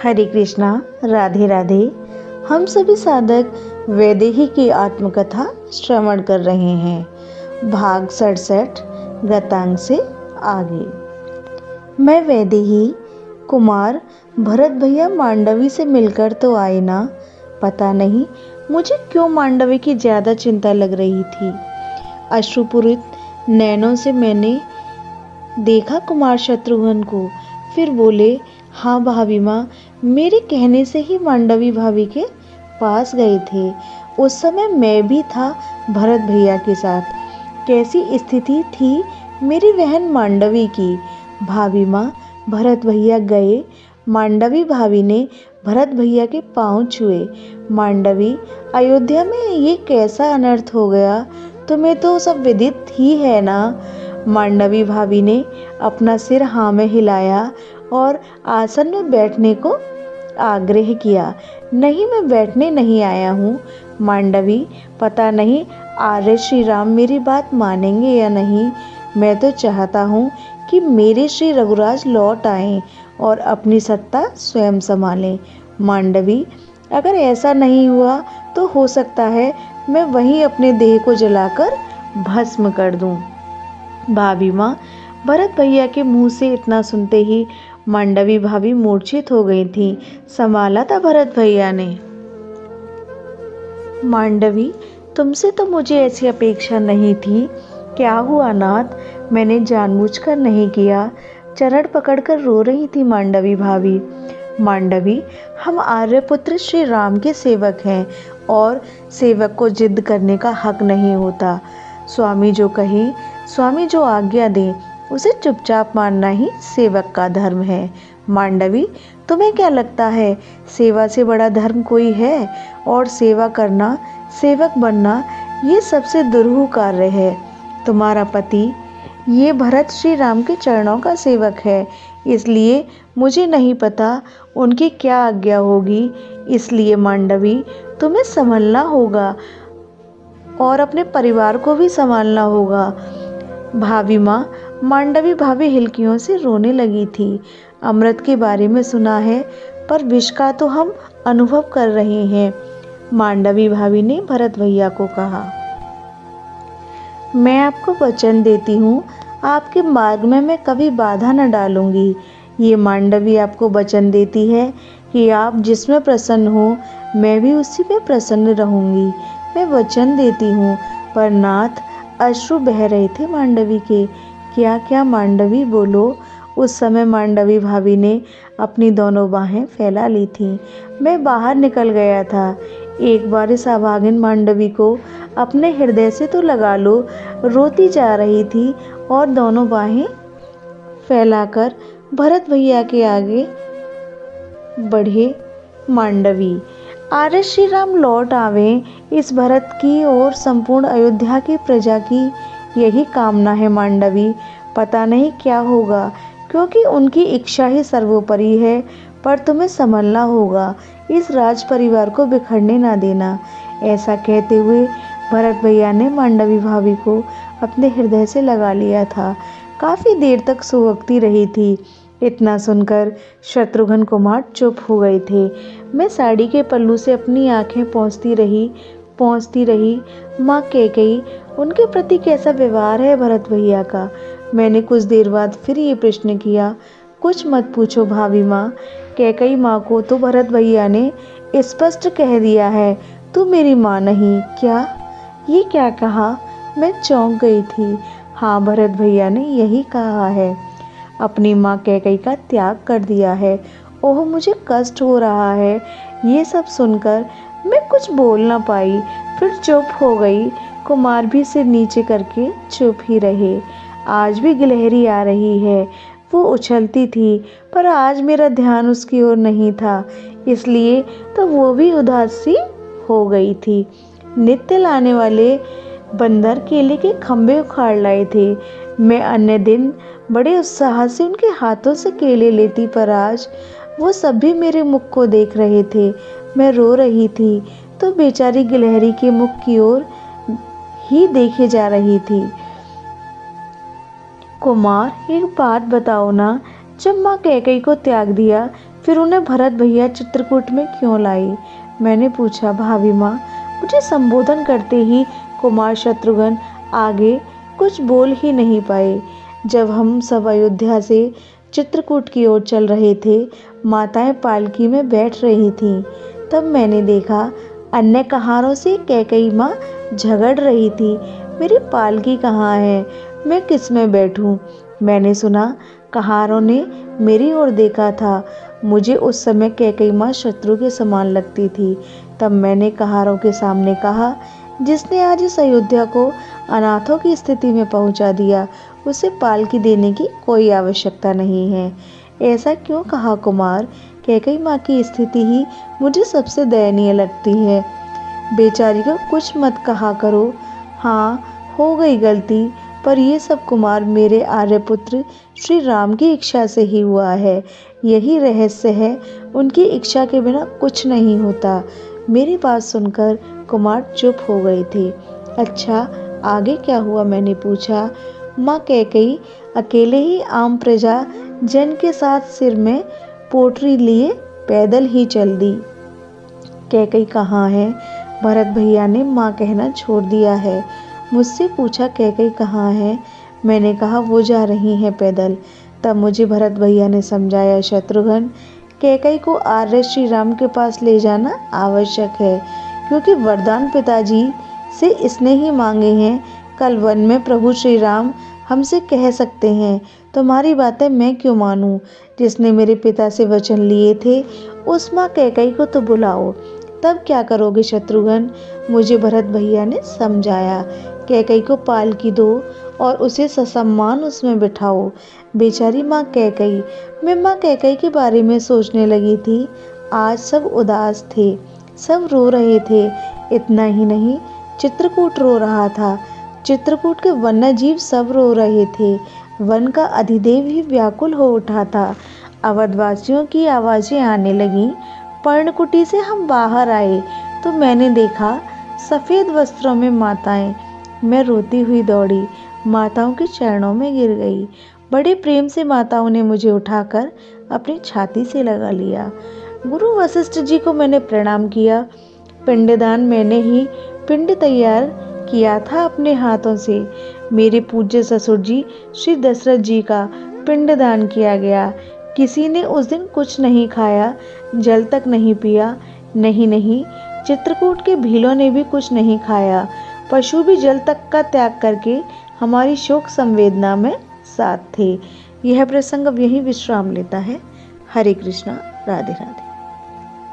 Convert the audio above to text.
हरे कृष्णा, राधे राधे। हम सभी साधक वैदेही की आत्मकथा श्रवण कर रहे हैं। भाग 67 गतांग से आगे। मैं वैदेही कुमार भरत भैया मांडवी से मिलकर तो आए ना, पता नहीं मुझे क्यों मांडवी की ज़्यादा चिंता लग रही थी। अश्रुपूरित नैनों से मैंने देखा कुमार शत्रुघ्न को, फिर बोले, हाँ भाभी माँ, मेरे कहने से ही मांडवी भाभी के पास गए थे। उस समय मैं भी था भरत भैया के साथ। कैसी स्थिति थी मेरी बहन मांडवी की। भाभी माँ, भरत भैया गए। मांडवी भाभी ने भरत भैया के पांव छुए। मांडवी, अयोध्या में ये कैसा अनर्थ हो गया, तुम्हें तो सब विदित ही है ना। मांडवी भाभी ने अपना सिर हाँ में हिलाया और आसन में बैठने को आग्रह किया। नहीं, मैं बैठने नहीं आया हूँ मांडवी, पता नहीं आर्य श्री राम मेरी बात मानेंगे या नहीं। मैं तो चाहता हूँ कि मेरे श्री रघुराज लौट आएं और अपनी सत्ता स्वयं संभालें। मांडवी, अगर ऐसा नहीं हुआ तो हो सकता है मैं वहीं अपने देह को जलाकर भस्म कर दूं। भाभी माँ, भरत भैया के मुंह से इतना सुनते ही मांडवी भाभी मूर्छित हो गई थी। संभाला था भरत भैया ने। मांडवी, तुमसे तो मुझे ऐसी अपेक्षा नहीं थी। क्या हुआ नाथ, मैंने जानबूझकर नहीं किया। चरण पकड़कर रो रही थी मांडवी भाभी। मांडवी, हम आर्यपुत्र श्री राम के सेवक हैं और सेवक को जिद करने का हक नहीं होता। स्वामी जो कहे, स्वामी जो आज्ञा दे, उसे चुपचाप मानना ही सेवक का धर्म है। मांडवी, तुम्हें क्या लगता है सेवा से बड़ा धर्म कोई है? और सेवा करना, सेवक बनना, ये सबसे दुरूह कार्य है। तुम्हारा पति ये भरत श्री राम के चरणों का सेवक है, इसलिए मुझे नहीं पता उनकी क्या आज्ञा होगी। इसलिए मांडवी, तुम्हें संभलना होगा और अपने परिवार को भी संभालना होगा। भाभी माँ, मांडवी भाभी हिलकियों से रोने लगी थी। अमृत के बारे में सुना है, पर विष का तो हम अनुभव कर रहे हैं। मांडवी भाभी ने भरत भैया को कहा, मैं आपको वचन देती हूँ, आपके मार्ग में मैं कभी बाधा न डालूंगी। ये मांडवी आपको वचन देती है कि आप जिसमें प्रसन्न हो, मैं भी उसी में प्रसन्न रहूंगी। मैं वचन देती हूँ। पर नाथ, अश्रु बह रहे थे मांडवी के। क्या क्या मांडवी, बोलो। उस समय मांडवी भाभी ने अपनी दोनों बाहें फैला ली थीं। मैं बाहर निकल गया था। एक बार इस अभागिन मांडवी को अपने हृदय से तो लगा लो। रोती जा रही थी और दोनों बाहें फैलाकर भरत भैया के आगे बढ़े। मांडवी, आर्य श्री राम लौट आवे, इस भरत की और संपूर्ण अयोध्या की प्रजा की यही कामना है मांडवी। पता नहीं क्या होगा, क्योंकि उनकी इच्छा ही सर्वोपरि है। पर तुम्हें संभलना होगा, इस राज परिवार को बिखरने ना देना। ऐसा कहते हुए भरत भैया ने मांडवी भाभी को अपने हृदय से लगा लिया था। काफ़ी देर तक सुवक्ती रही थी। इतना सुनकर शत्रुघ्न कुमार चुप हो गए थे। मैं साड़ी के पल्लू से अपनी आंखें पहुँचती रही। माँ कैकेयी, उनके प्रति कैसा व्यवहार है भरत भैया का? मैंने कुछ देर बाद फिर ये प्रश्न किया। कुछ मत पूछो भाभी माँ, कैकेयी माँ को तो भरत भैया ने स्पष्ट कह दिया है, तू मेरी माँ नहीं। क्या? ये क्या कहा? मैं चौंक गई थी। हाँ, भरत भैया ने यही कहा है, अपनी माँ कैकेयी का त्याग कर दिया है। ओह, मुझे कष्ट हो रहा है। ये सब सुनकर मैं कुछ बोल ना पाई, फिर चुप हो गई। कुमार भी सिर नीचे करके चुप ही रहे। आज भी गिलहरी आ रही है। वो उछलती थी, पर आज मेरा ध्यान उसकी ओर नहीं था, इसलिए तो वो भी उदास सी हो गई थी। नित्य लाने वाले बंदर केले के खंभे उखाड़ लाए थे। मैं अन्य दिन बड़े उत्साह से उनके हाथों से केले लेती, पर आज वो सब भी मेरे मुख को देख रहे थे। मैं रो रही थी तो बेचारी गिलहरी के मुख की ओर ही देखे जा रही थी। कुमार, एक बात बताओ ना, जब माँ कैकेयी को त्याग दिया फिर उन्हें भरत भैया चित्रकूट में क्यों लाई? मैंने पूछा। भाभी माँ मुझे संबोधन करते ही कुमार शत्रुघ्न आगे कुछ बोल ही नहीं पाए। जब हम सब अयोध्या से चित्रकूट की ओर चल रहे थे, माताएं पालकी में बैठ रही थीं। तब मैंने देखा अन्य कहारों से कैकई माँ झगड़ रही थी। मेरी पालकी कहाँ है? मैं किस में बैठूं? मैंने सुना कहारों ने मेरी ओर देखा था। मुझे उस समय कैकई माँ शत्रु के समान लगती थी। तब मैंने कहारों के सामने कहा, जिसने आज इस अयोध्या को अनाथों की स्थिति में पहुंचा दिया, उसे पालकी देने की कोई आवश्यकता नहीं है। ऐसा क्यों कहा कुमार? कैकई माँ की स्थिति ही मुझे सबसे दयनीय लगती है। बेचारी को कुछ मत कहा करो। हाँ, हो गई गलती, पर ये सब कुमार मेरे आर्यपुत्र श्री राम की इच्छा से ही हुआ है। यही रहस्य है, उनकी इच्छा के बिना कुछ नहीं होता। मेरी बात सुनकर कुमार चुप हो गए थे। अच्छा, आगे क्या हुआ? मैंने पूछा। माँ कैकई अकेले ही आम प्रजा जन के साथ सिर में पोटरी लिए पैदल ही चल दी। कैकई कहाँ है? भरत भैया ने माँ कहना छोड़ दिया है। मुझसे पूछा कैकई कहाँ है? मैंने कहा वो जा रही हैं पैदल। तब मुझे भरत भैया ने समझाया, शत्रुघ्न, कैकई को आर्य श्री राम के पास ले जाना आवश्यक है, क्योंकि वरदान पिताजी से इसने ही मांगे हैं। कल वन में प्रभु श्री राम हमसे कह सकते हैं, तुम्हारी बातें मैं क्यों मानूं? जिसने मेरे पिता से वचन लिए थे, उस माँ कैकई को तो बुलाओ। तब क्या करोगे शत्रुघ्न? मुझे भरत भैया ने समझाया। कैकई को पालकी दो और उसे ससम्मान उसमें बिठाओ। बेचारी माँ कैकई। मैं माँ कैकई के बारे में सोचने लगी थी। आज सब उदास थे, सब रो रहे थे। इतना ही नहीं, चित्रकूट रो रहा था। चित्रकूट के वन्य जीव सब रो रहे थे। वन का अधिदेव ही व्याकुल हो उठा था। अवधवासियों की आवाजें आने लगीं। पर्णकुटी से हम बाहर आए तो मैंने देखा सफेद वस्त्रों में माताएं। मैं रोती हुई दौड़ी, माताओं के चरणों में गिर गई। बड़े प्रेम से माताओं ने मुझे उठाकर अपनी छाती से लगा लिया। गुरु वशिष्ठ जी को मैंने प्रणाम किया। पिंडदान मैंने ही पिंड तैयार किया था अपने हाथों से। मेरे पूज्य ससुर जी श्री दशरथ जी का पिंडदान किया गया। किसी ने उस दिन कुछ नहीं खाया, जल तक नहीं पिया। नहीं, चित्रकूट के भीलों ने भी कुछ नहीं खाया। पशु भी जल तक का त्याग करके हमारी शोक संवेदना में साथ थे। यह प्रसंग अब यहीं विश्राम लेता है। हरे कृष्णा, राधे राधे।